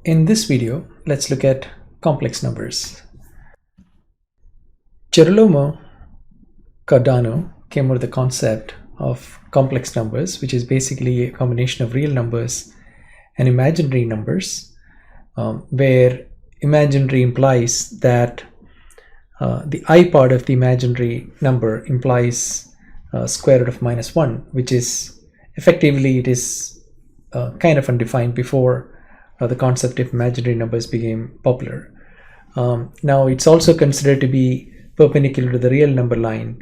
In this video, let's look at complex numbers. Girolamo Cardano came up with the concept of complex numbers, which is basically a combination of real numbers and imaginary numbers, where imaginary implies that the I part of the imaginary number implies square root of -1, which is effectively, it is kind of undefined before the concept of imaginary numbers became popular. Now it's also considered to be perpendicular to the real number line,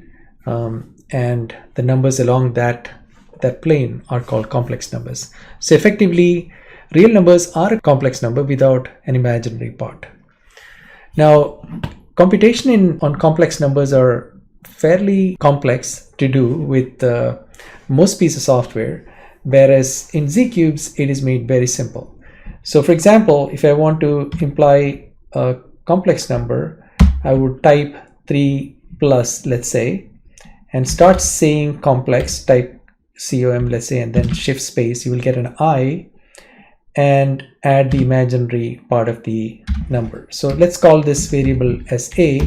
and the numbers along that plane are called complex numbers. So effectively, real numbers are a complex number without an imaginary part. Now, computation on complex numbers are fairly complex to do with most pieces of software, whereas in ZCubes it is made very simple. So for example, if I want to imply a complex number, I would type 3 plus, let's say, and start saying complex, type COM, let's say, and then shift space, you will get an I and add the imaginary part of the number. So let's call this variable as A,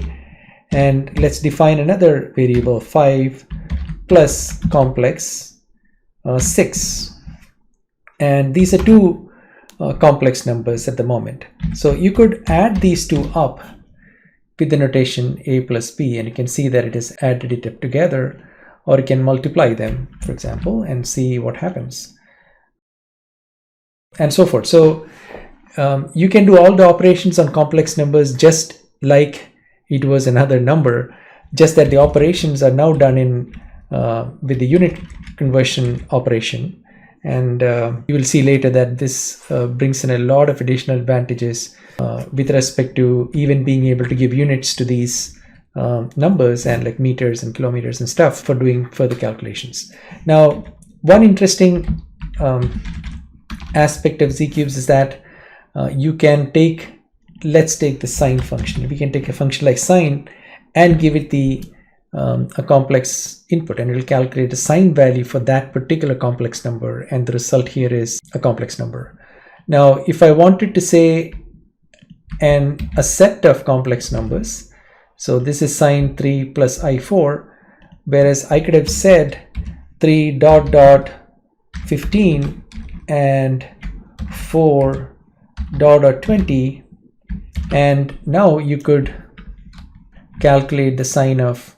and let's define another variable 5 plus complex 6, and these are two complex numbers at the moment. So you could add these two up with the notation A plus B, and you can see that it is added it up together, or you can multiply them, for example, and see what happens, and so forth. So you can do all the operations on complex numbers just like it was another number, just that the operations are now done in with the unit conversion operation. And you will see later that this brings in a lot of additional advantages with respect to even being able to give units to these numbers, and like meters and kilometers and stuff for doing further calculations. Now, one interesting aspect of ZCubes is that you can take, let's take the sine function. We can take a function like sine and give it a complex input, and it will calculate a sine value for that particular complex number, and the result here is a complex number. Now, if I wanted to say a set of complex numbers, so this is sine 3 plus I4, whereas I could have said 3 dot dot 15 and 4 dot dot 20, and now you could calculate the sine of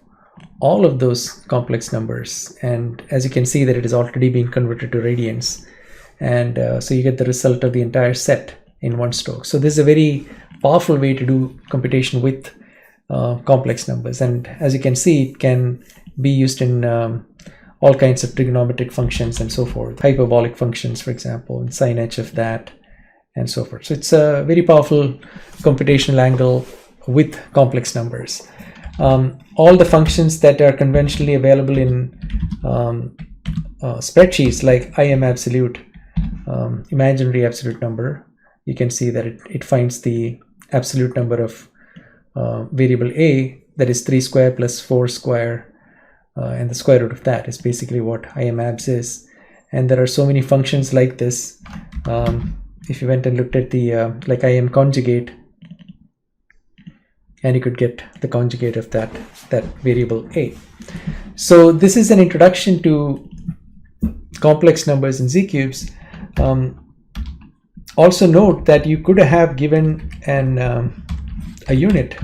all of those complex numbers, and as you can see that it is already being converted to radians, and so you get the result of the entire set in one stroke. So this is a very powerful way to do computation with complex numbers, and as you can see, it can be used in all kinds of trigonometric functions and so forth, hyperbolic functions, for example, and sin h of that, and so forth. So it's a very powerful computational angle with complex numbers. All the functions that are conventionally available in spreadsheets, like IM absolute, imaginary absolute number, you can see that it finds the absolute number of variable A, that is 3 square plus 4 square, and the square root of that is basically what IM abs is. And there are so many functions like this. If you went and looked at the like IM conjugate, and you could get the conjugate of that variable A. So this is an introduction to complex numbers in ZCubes. Also note that you could have given a unit,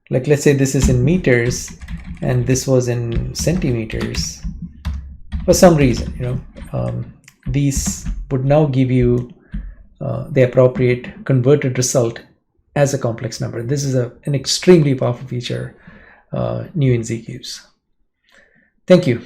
like let's say this is in meters and this was in centimeters. For some reason, these would now give you the appropriate converted result as a complex number. This is an extremely powerful feature new in ZCubes. Thank you.